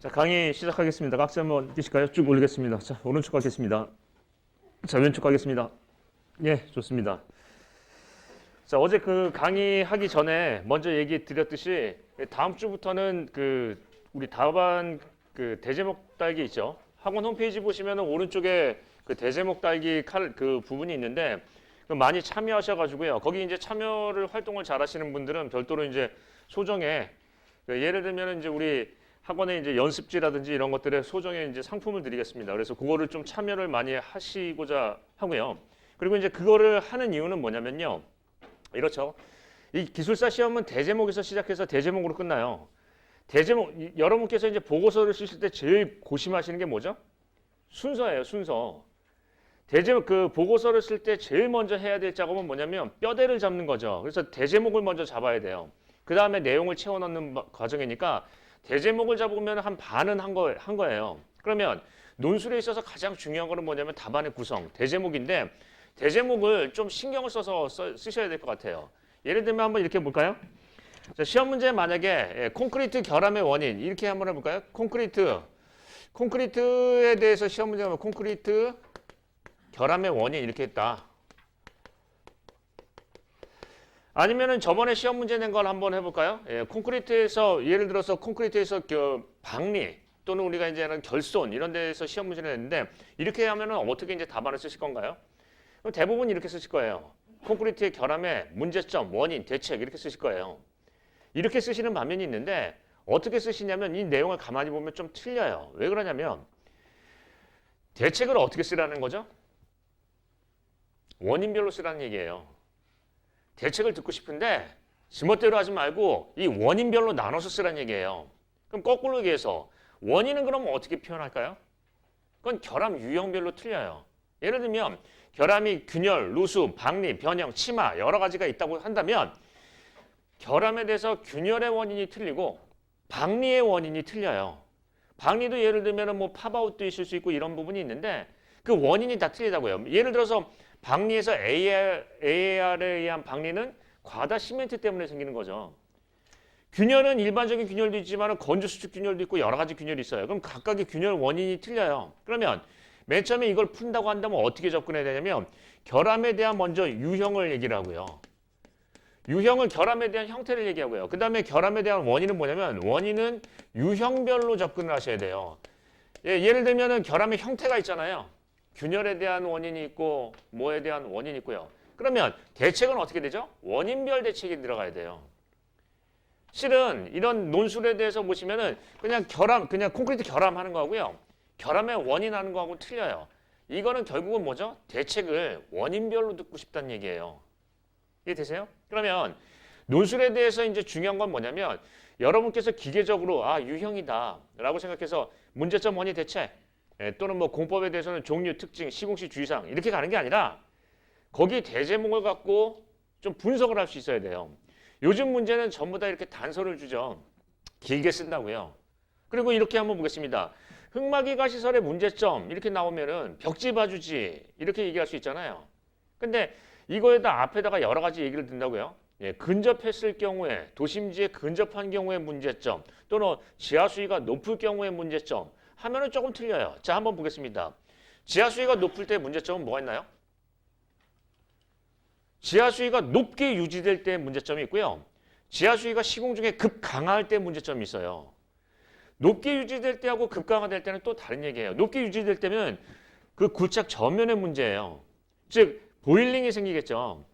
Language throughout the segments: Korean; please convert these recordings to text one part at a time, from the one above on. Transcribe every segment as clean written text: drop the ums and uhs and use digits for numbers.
자, 강의 시작하겠습니다. 각자 한번 뛰실까요? 쭉 올리겠습니다. 자, 오른쪽 가겠습니다. 자, 왼쪽 가겠습니다. 예, 좋습니다. 자, 어제 그 강의하기 전에 먼저 얘기 드렸듯이 다음 주부터는 우리 답안 대제목 달기 있죠. 학원 홈페이지 보시면은 오른쪽에 그 대제목 달기 그 부분이 있는데 많이 참여하셔가지고요. 거기 이제 활동을 잘 하시는 분들은 별도로 이제 소정에 예를 들면 이제 우리 학원에 이제 연습지라든지 이런 것들에 소정의 이제 상품을 드리겠습니다. 그래서 그거를 좀 참여를 많이 하시고자 하고요. 그리고 이제 그거를 하는 이유는 뭐냐면요. 이렇죠. 이 기술사 시험은 대제목에서 시작해서 대제목으로 끝나요. 대제목, 여러분께서 이제 보고서를 쓰실 때 제일 고심하시는 게 뭐죠? 순서예요, 순서. 대제목, 보고서를 쓸 때 제일 먼저 해야 될 작업은 뭐냐면 뼈대를 잡는 거죠. 그래서 대제목을 먼저 잡아야 돼요. 그 다음에 내용을 채워 넣는 과정이니까 대제목을 잡으면 한 반은 한 거예요. 그러면 논술에 있어서 가장 중요한 거는 뭐냐면 답안의 구성, 대제목인데 대제목을 좀 신경을 써서 쓰셔야 될 것 같아요. 예를 들면 한번 이렇게 볼까요? 자, 시험 문제 만약에 콘크리트 결함의 원인 이렇게 한번 해볼까요? 콘크리트에 대해서 시험 문제 하면 콘크리트 결함의 원인 이렇게 했다. 아니면은 저번에 시험 문제 낸 걸 한번 해볼까요? 콘크리트에서 예를 들어서 콘크리트에서 방리 또는 우리가 이제는 결손 이런 데서 시험 문제를 냈는데 이렇게 하면은 어떻게 이제 답안을 쓰실 건가요? 그럼 대부분 이렇게 쓰실 거예요. 콘크리트의 결함의 문제점, 원인, 대책 이렇게 쓰실 거예요. 이렇게 쓰시는 반면이 있는데 어떻게 쓰시냐면 이 내용을 가만히 보면 좀 틀려요. 왜 그러냐면 대책을 어떻게 쓰라는 거죠? 원인별로 쓰라는 얘기예요. 대책을 듣고 싶은데 지멋대로 하지 말고 이 원인별로 나눠서 쓰라는 얘기예요. 그럼 거꾸로 얘기해서 원인은 그럼 어떻게 표현할까요? 그건 결함 유형별로 틀려요. 예를 들면 결함이 균열, 누수, 박리, 변형, 치마 여러 가지가 있다고 한다면 결함에 대해서 균열의 원인이 틀리고 박리의 원인이 틀려요. 박리도 예를 들면 뭐 팝아웃도 있을 수 있고 이런 부분이 있는데 그 원인이 다 틀리다고요. 예를 들어서 박리에서 AAR에 의한 박리는 과다 시멘트 때문에 생기는 거죠. 균열은 일반적인 균열도 있지만 건조 수축 균열도 있고 여러 가지 균열이 있어요. 그럼 각각의 균열 원인이 틀려요. 그러면 맨 처음에 이걸 푼다고 한다면 어떻게 접근해야 되냐면 결함에 대한 먼저 유형을 얘기를 하고요. 유형을 결함에 대한 형태를 얘기하고요. 그 다음에 결함에 대한 원인은 뭐냐면 원인은 유형별로 접근을 하셔야 돼요. 예를 들면 결함의 형태가 있잖아요. 균열에 대한 원인이 있고 뭐에 대한 원인이 있고요. 그러면 대책은 어떻게 되죠? 원인별 대책이 들어가야 돼요. 실은 이런 논술에 대해서 보시면은 그냥 콘크리트 결함하는 거하고요. 결함의 원인하는 거하고 틀려요. 이거는 결국은 뭐죠? 대책을 원인별로 듣고 싶다는 얘기예요. 이해되세요? 그러면 논술에 대해서 이제 중요한 건 뭐냐면 여러분께서 기계적으로 유형이다 라고 생각해서 문제점 원인 대책 또는 뭐 공법에 대해서는 종류, 특징, 시공시 주의사항 이렇게 가는 게 아니라 거기 대제목을 갖고 좀 분석을 할 수 있어야 돼요. 요즘 문제는 전부 다 이렇게 단서를 주죠. 길게 쓴다고요. 그리고 이렇게 한번 보겠습니다. 흙막이가 시설의 문제점 이렇게 나오면은 벽지 봐주지 이렇게 얘기할 수 있잖아요. 근데 이거에다 앞에다가 여러 가지 얘기를 든다고요. 근접했을 경우에 도심지에 근접한 경우의 문제점 또는 지하 수위가 높을 경우의 문제점 하면은 조금 틀려요. 자, 한번 보겠습니다. 지하 수위가 높을 때 문제점은 뭐가 있나요? 지하 수위가 높게 유지될 때 문제점이 있고요. 지하 수위가 시공 중에 급강하할 때 문제점이 있어요. 높게 유지될 때하고 급강화될 때는 또 다른 얘기예요. 높게 유지될 때면 그 굴착 전면의 문제예요. 즉 보일링이 생기겠죠.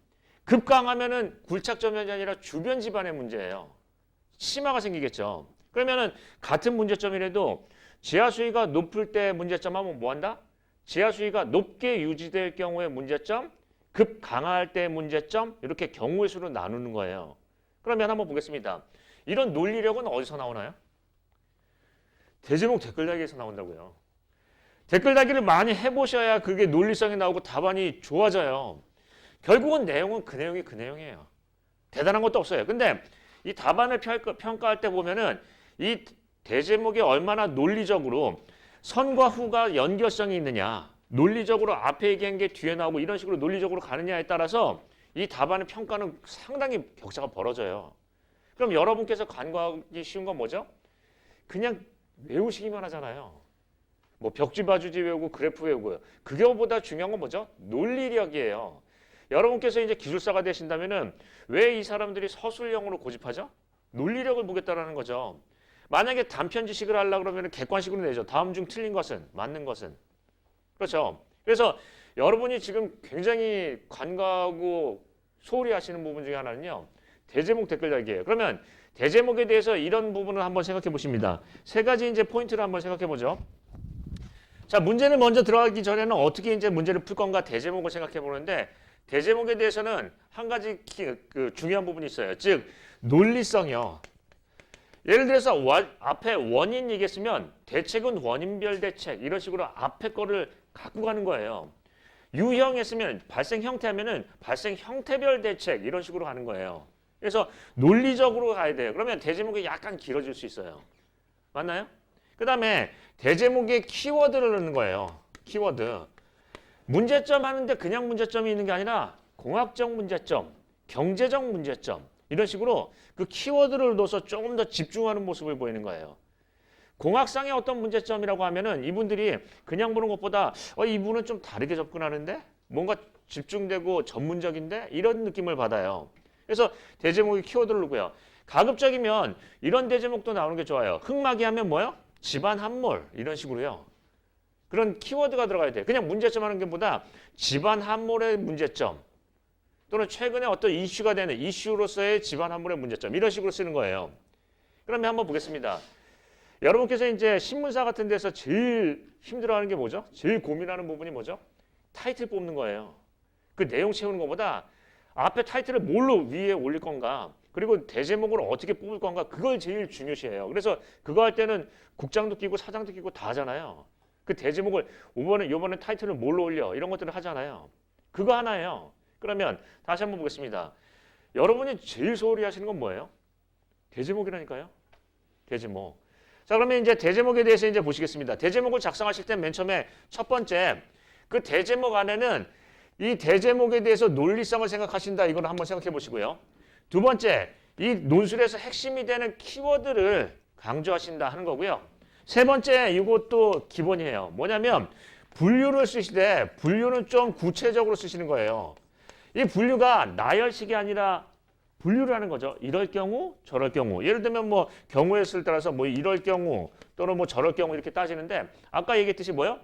급강하면은 굴착 전면이 아니라 주변 집안의 문제예요. 치마가 생기겠죠. 그러면은 같은 문제점이라도 지하 수위가 높을 때 문제점 하면 뭐 한다? 지하 수위가 높게 유지될 경우의 문제점, 급 강화할 때 문제점 이렇게 경우의 수로 나누는 거예요. 그러면 한번 보겠습니다. 이런 논리력은 어디서 나오나요? 대제목 댓글 달기에서 나온다고요. 댓글 달기를 많이 해보셔야 그게 논리성이 나오고 답안이 좋아져요. 결국은 내용은 그 내용이에요. 대단한 것도 없어요. 근데 이 답안을 평가할 때 보면은 이 대제목이 얼마나 논리적으로 선과 후가 연결성이 있느냐, 논리적으로 앞에 얘기한 게 뒤에 나오고 이런 식으로 논리적으로 가느냐에 따라서 이 답안의 평가는 상당히 격차가 벌어져요. 그럼 여러분께서 간과하기 쉬운 건 뭐죠? 그냥 외우시기만 하잖아요. 뭐 벽지 봐주지 외우고 그래프 외우고요. 그거보다 중요한 건 뭐죠? 논리력이에요. 여러분께서 이제 기술사가 되신다면은 왜 이 사람들이 서술형으로 고집하죠? 논리력을 보겠다라는 거죠. 만약에 단편 지식을 하려고 그러면 객관식으로 내죠. 다음 중 틀린 것은, 맞는 것은. 그렇죠. 그래서 여러분이 지금 굉장히 간과하고 소홀히 하시는 부분 중에 하나는요. 대제목 댓글 달기예요. 그러면 대제목에 대해서 이런 부분을 한번 생각해 보십니다. 세 가지 이제 포인트를 한번 생각해 보죠. 자, 문제를 먼저 들어가기 전에는 어떻게 이제 문제를 풀 건가 대제목을 생각해 보는데 대제목에 대해서는 한 가지 중요한 부분이 있어요. 즉 논리성이요. 예를 들어서 앞에 원인 얘기했으면 대책은 원인별 대책 이런 식으로 앞에 거를 갖고 가는 거예요. 유형 했으면 발생 형태 하면은 발생 형태별 대책 이런 식으로 가는 거예요. 그래서 논리적으로 가야 돼요. 그러면 대제목이 약간 길어질 수 있어요. 맞나요? 그 다음에 대제목에 키워드를 넣는 거예요. 키워드. 문제점 하는데 그냥 문제점이 있는 게 아니라 공학적 문제점, 경제적 문제점 이런 식으로 그 키워드를 넣어서 조금 더 집중하는 모습을 보이는 거예요. 공학상의 어떤 문제점이라고 하면은 이분들이 그냥 보는 것보다 이분은 좀 다르게 접근하는데 뭔가 집중되고 전문적인데 이런 느낌을 받아요. 그래서 대제목에 키워드를 넣고요. 가급적이면 이런 대제목도 나오는 게 좋아요. 흑막이 하면 뭐요? 집안 함몰 이런 식으로요. 그런 키워드가 들어가야 돼요. 그냥 문제점 하는 게보다 집안 함몰의 문제점 또는 최근에 어떤 이슈가 되는 이슈로서의 집안 함몰의 문제점 이런 식으로 쓰는 거예요. 그러면 한번 보겠습니다. 여러분께서 이제 신문사 같은 데서 제일 힘들어하는 게 뭐죠? 제일 고민하는 부분이 뭐죠? 타이틀 뽑는 거예요. 그 내용 채우는 것보다 앞에 타이틀을 뭘로 위에 올릴 건가 그리고 대제목을 어떻게 뽑을 건가 그걸 제일 중요시해요. 그래서 그거 할 때는 국장도 끼고 사장도 끼고 다 하잖아요. 그 대제목을 이번에 타이틀을 뭘로 올려 이런 것들을 하잖아요. 그거 하나예요. 그러면 다시 한번 보겠습니다. 여러분이 제일 소홀히 하시는 건 뭐예요? 대제목이라니까요. 대제목. 자, 그러면 이제 대제목에 대해서 이제 보시겠습니다. 대제목을 작성하실 때 맨 처음에 첫 번째 그 대제목 안에는 이 대제목에 대해서 논리성을 생각하신다. 이걸 한번 생각해 보시고요. 두 번째, 이 논술에서 핵심이 되는 키워드를 강조하신다 하는 거고요. 세 번째, 이것도 기본이에요. 뭐냐면 분류를 쓰시되 분류는 좀 구체적으로 쓰시는 거예요. 이 분류가 나열식이 아니라 분류를 하는 거죠. 이럴 경우, 저럴 경우. 예를 들면 뭐 경우의 수를 따라서 뭐 이럴 경우 또는 뭐 저럴 경우 이렇게 따지는데 아까 얘기했듯이 뭐요?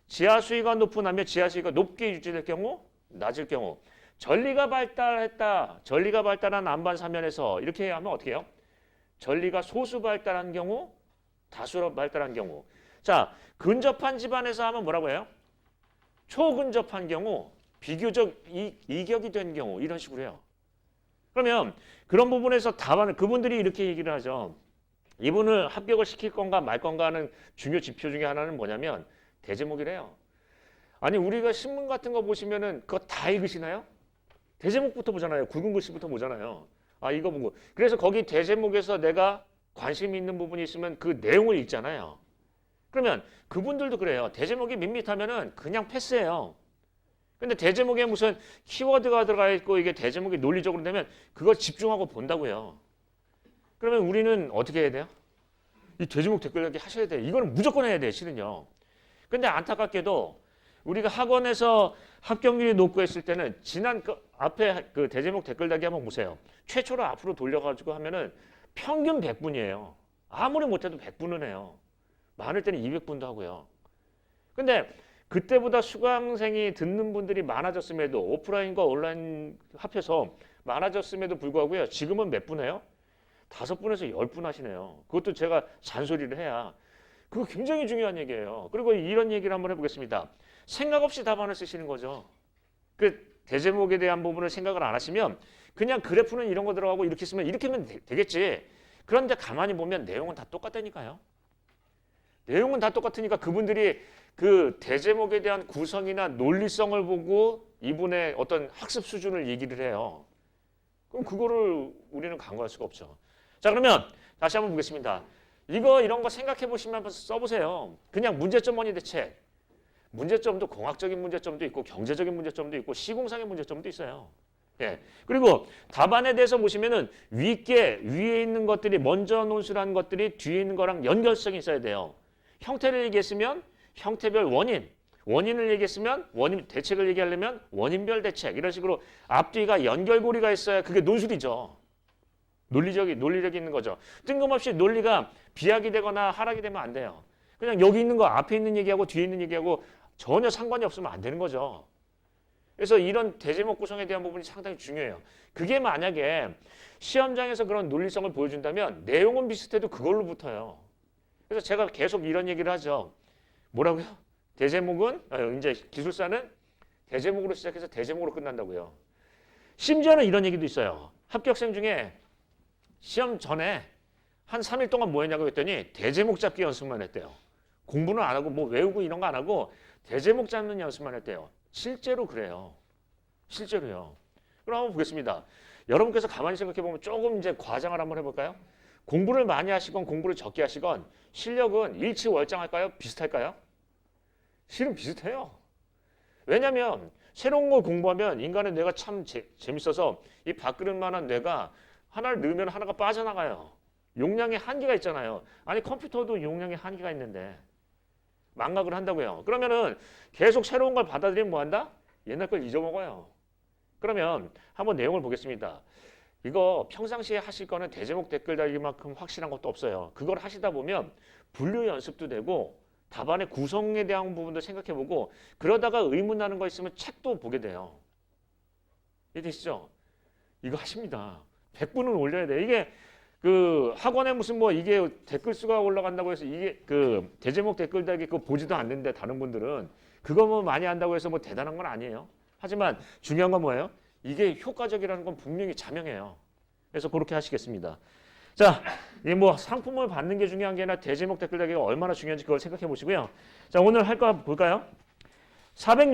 지하 수위가 높으면 지하 수위가 높게 유지될 경우, 낮을 경우. 전리가 발달했다. 전리가 발달한 안반 사면에서 이렇게 하면 어떻게 해요? 전리가 소수 발달한 경우, 다수 발달한 경우. 자, 근접한 집안에서 하면 뭐라고 해요? 초근접한 경우, 비교적 이격이 된 경우 이런 식으로 해요. 그러면 그런 부분에서 답안을 그분들이 이렇게 얘기를 하죠. 이분을 합격을 시킬 건가 말 건가 하는 중요 지표 중에 하나는 뭐냐면 대제목이래요. 아니 우리가 신문 같은 거 보시면은 그거 다 읽으시나요? 대제목부터 보잖아요. 굵은 글씨부터 보잖아요. 아 이거 보고 그래서 거기 대제목에서 내가 관심 있는 부분이 있으면 그 내용을 읽잖아요. 그러면 그분들도 그래요. 대제목이 밋밋하면은 그냥 패스해요. 근데 대제목에 무슨 키워드가 들어가 있고 이게 대제목이 논리적으로 되면 그걸 집중하고 본다고요. 그러면 우리는 어떻게 해야 돼요? 이 대제목 댓글 달기 하셔야 돼요. 이거는 무조건 해야 돼요. 실은요. 근데 안타깝게도 우리가 학원에서 합격률이 높고 했을 때는 지난 앞에 그 대제목 댓글 달기 한번 보세요. 최초로 앞으로 돌려가지고 하면은 평균 100분이에요. 아무리 못해도 100분은 해요. 많을 때는 200분도 하고요. 근데 그때보다 수강생이 듣는 분들이 많아졌음에도 오프라인과 온라인 합해서 많아졌음에도 불구하고요. 지금은 몇 분 해요? 5분에서 10분 하시네요. 그것도 제가 잔소리를 해야. 그거 굉장히 중요한 얘기예요. 그리고 이런 얘기를 한번 해보겠습니다. 생각 없이 답안을 쓰시는 거죠. 그 대제목에 대한 부분을 생각을 안 하시면 그냥 그래프는 이런 거 들어가고 이렇게 쓰면 이렇게 하면 되겠지. 그런데 가만히 보면 내용은 다 똑같다니까요. 내용은 다 똑같으니까 그분들이 그 대제목에 대한 구성이나 논리성을 보고 이분의 어떤 학습 수준을 얘기를 해요. 그럼 그거를 우리는 간과할 수가 없죠. 자 그러면 다시 한번 보겠습니다. 이런 거 생각해 보시면 한번 써보세요. 그냥 문제점 원인 대책. 문제점도 공학적인 문제점도 있고 경제적인 문제점도 있고 시공상의 문제점도 있어요. 예. 그리고 답안에 대해서 보시면은 위에 있는 것들이 먼저 논술한 것들이 뒤에 있는 거랑 연결성이 있어야 돼요. 형태를 얘기했으면 형태별 원인, 원인을 얘기했으면 원인 대책을 얘기하려면 원인별 대책 이런 식으로 앞뒤가 연결고리가 있어야 그게 논술이죠. 논리력이 있는 거죠. 뜬금없이 논리가 비약이 되거나 하락이 되면 안 돼요. 그냥 여기 있는 거 앞에 있는 얘기하고 뒤에 있는 얘기하고 전혀 상관이 없으면 안 되는 거죠. 그래서 이런 대제목 구성에 대한 부분이 상당히 중요해요. 그게 만약에 시험장에서 그런 논리성을 보여준다면 내용은 비슷해도 그걸로 붙어요. 그래서 제가 계속 이런 얘기를 하죠. 뭐라고요? 대제목은 이제 기술사는 대제목으로 시작해서 대제목으로 끝난다고요. 심지어는 이런 얘기도 있어요. 합격생 중에 시험 전에 한 3일 동안 뭐 했냐고 했더니 대제목 잡기 연습만 했대요. 공부는 안 하고 뭐 외우고 이런 거 안 하고 대제목 잡는 연습만 했대요. 실제로 그래요. 실제로요. 그럼 한번 보겠습니다. 여러분께서 가만히 생각해 보면 조금 이제 과장을 한번 해볼까요? 공부를 많이 하시건 공부를 적게 하시건 실력은 일치월장할까요? 비슷할까요? 실은 비슷해요. 왜냐하면 새로운 걸 공부하면 인간의 뇌가 참 재밌어서 이 밥그릇만한 뇌가 하나를 넣으면 하나가 빠져나가요. 용량의 한계가 있잖아요. 아니 컴퓨터도 용량의 한계가 있는데 망각을 한다고요. 그러면은 계속 새로운 걸 받아들이면 뭐한다? 옛날 걸 잊어먹어요. 그러면 한번 내용을 보겠습니다. 이거 평상시에 하실 거는 대제목 댓글 달기만큼 확실한 것도 없어요. 그걸 하시다 보면 분류 연습도 되고 답안의 구성에 대한 부분도 생각해보고 그러다가 의문 나는 거 있으면 책도 보게 돼요. 이해되시죠? 이거 하십니다. 100분은 올려야 돼. 이게 그 학원에 무슨 뭐 이게 댓글 수가 올라간다고 해서 이게 그 대제목 댓글 달기 그거 보지도 않는데 다른 분들은 그거 뭐 많이 한다고 해서 뭐 대단한 건 아니에요. 하지만 중요한 건 뭐예요? 이게 효과적이라는 건 분명히 자명해요. 그래서 그렇게 하시겠습니다. 자, 이 뭐 상품을 받는 게 중요한 게 아니라 대제목 댓글 달기가 얼마나 중요한지 그걸 생각해 보시고요. 자, 오늘 할 거 볼까요? 406